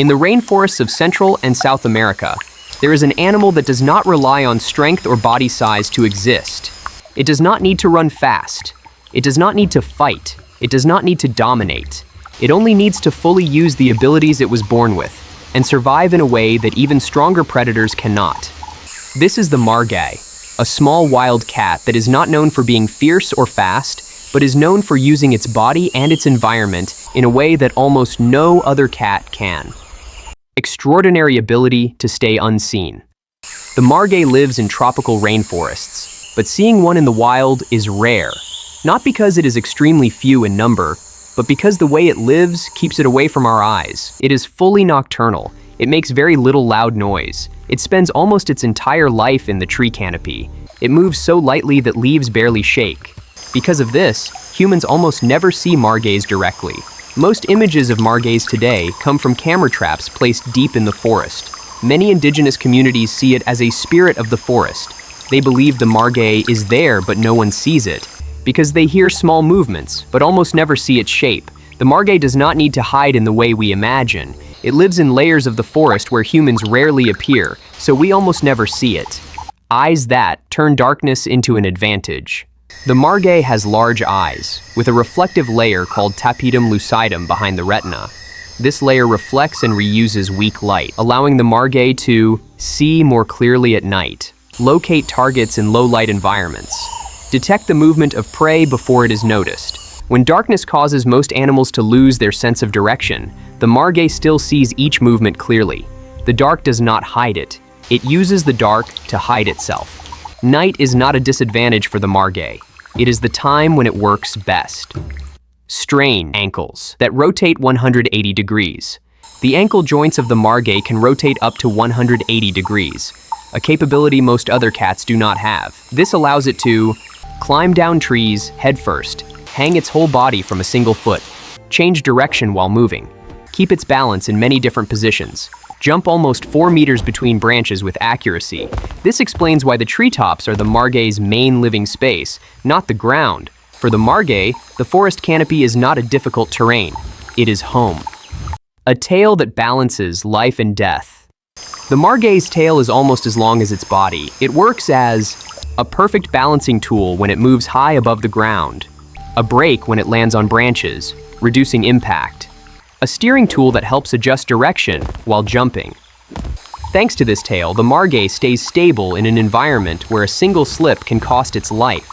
In the rainforests of Central and South America, there is an animal that does not rely on strength or body size to exist. It does not need to run fast. It does not need to fight. It does not need to dominate. It only needs to fully use the abilities it was born with and survive in a way that even stronger predators cannot. This is the Margay, a small wild cat that is not known for being fierce or fast, but is known for using its body and its environment in a way that almost no other cat can. Extraordinary ability to stay unseen. The Margay lives in tropical rainforests, but seeing one in the wild is rare, not because it is extremely few in number, but because the way it lives keeps it away from our eyes. It is fully nocturnal. It makes very little loud noise. It spends almost its entire life in the tree canopy. It moves so lightly that leaves barely shake. Because of this, humans almost never see margays directly. Most images of margays today come from camera traps placed deep in the forest. Many indigenous communities see it as a spirit of the forest. They believe the margay is there but no one sees it, because they hear small movements but almost never see its shape. The margay does not need to hide in the way we imagine. It lives in layers of the forest where humans rarely appear, so we almost never see it. Eyes that turn darkness into an advantage. The margay has large eyes, with a reflective layer called tapetum lucidum behind the retina. This layer reflects and reuses weak light, allowing the margay to see more clearly at night, locate targets in low-light environments, detect the movement of prey before it is noticed. When darkness causes most animals to lose their sense of direction, the margay still sees each movement clearly. The dark does not hide it. It uses the dark to hide itself. Night is not a disadvantage for the margay. It is the time when it works best. Strain ankles that rotate 180 degrees. The ankle joints of the margay can rotate up to 180 degrees, a capability most other cats do not have. This allows it to climb down trees headfirst, hang its whole body from a single foot, change direction while moving, keep its balance in many different positions, jump almost 4 meters between branches with accuracy. This explains why the treetops are the margay's main living space, not the ground. For the margay, the forest canopy is not a difficult terrain. It is home. A tail that balances life and death. The margay's tail is almost as long as its body. It works as a perfect balancing tool when it moves high above the ground, a brake when it lands on branches, reducing impact, a steering tool that helps adjust direction while jumping. Thanks to this tail, the margay stays stable in an environment where a single slip can cost its life.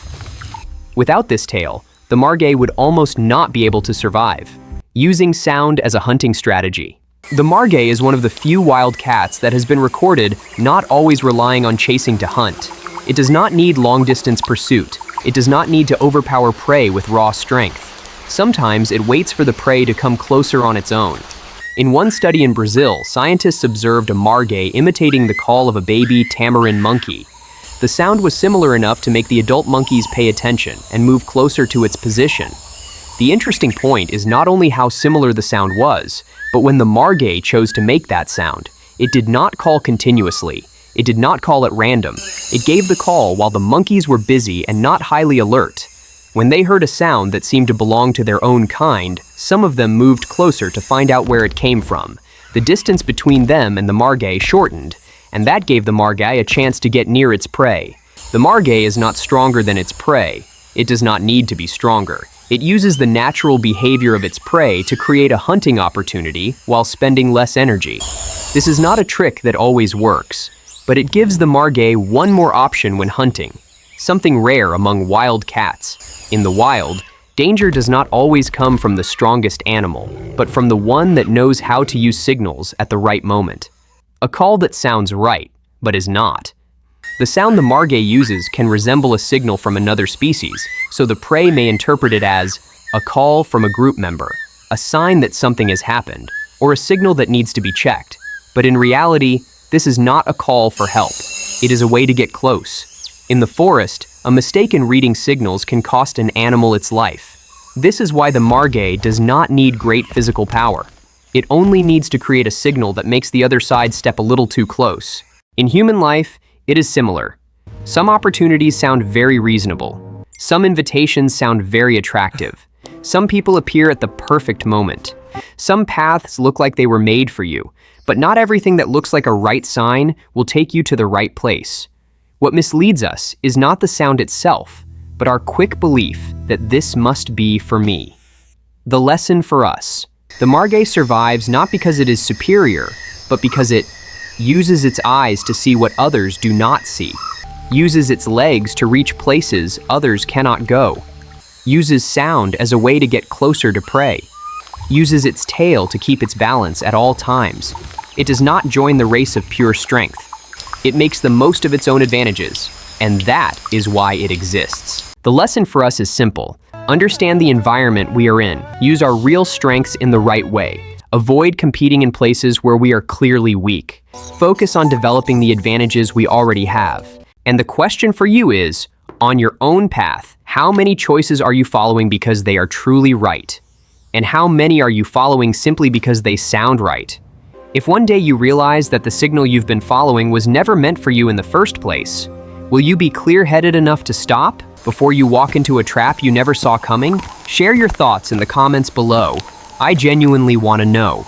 Without this tail, the margay would almost not be able to survive. Using sound as a hunting strategy. The margay is one of the few wild cats that has been recorded not always relying on chasing to hunt. It does not need long-distance pursuit. It does not need to overpower prey with raw strength. Sometimes it waits for the prey to come closer on its own. In one study in Brazil, scientists observed a margay imitating the call of a baby tamarin monkey. The sound was similar enough to make the adult monkeys pay attention and move closer to its position. The interesting point is not only how similar the sound was, but when the margay chose to make that sound, it did not call continuously. It did not call at random. It gave the call while the monkeys were busy and not highly alert. When they heard a sound that seemed to belong to their own kind, some of them moved closer to find out where it came from. The distance between them and the margay shortened, and that gave the margay a chance to get near its prey. The margay is not stronger than its prey. It does not need to be stronger. It uses the natural behavior of its prey to create a hunting opportunity while spending less energy. This is not a trick that always works, but it gives the margay one more option when hunting, something rare among wild cats. In the wild, danger does not always come from the strongest animal, but from the one that knows how to use signals at the right moment. A call that sounds right, but is not. The sound the margay uses can resemble a signal from another species, so the prey may interpret it as a call from a group member, a sign that something has happened, or a signal that needs to be checked. But in reality, this is not a call for help. It is a way to get close. In the forest, a mistake in reading signals can cost an animal its life. This is why the margay does not need great physical power. It only needs to create a signal that makes the other side step a little too close. In human life, it is similar. Some opportunities sound very reasonable. Some invitations sound very attractive. Some people appear at the perfect moment. Some paths look like they were made for you, but not everything that looks like a right sign will take you to the right place. What misleads us is not the sound itself, but our quick belief that this must be for me. The lesson for us: the Margay survives not because it is superior, but because it uses its eyes to see what others do not see, uses its legs to reach places others cannot go, uses sound as a way to get closer to prey, uses its tail to keep its balance at all times. It does not join the race of pure strength. It makes the most of its own advantages, and that is why it exists. The lesson for us is simple. Understand the environment we are in. Use our real strengths in the right way. Avoid competing in places where we are clearly weak. Focus on developing the advantages we already have. And the question for you is, on your own path, how many choices are you following because they are truly right? And how many are you following simply because they sound right? If one day you realize that the signal you've been following was never meant for you in the first place, will you be clear-headed enough to stop before you walk into a trap you never saw coming? Share your thoughts in the comments below. I genuinely want to know.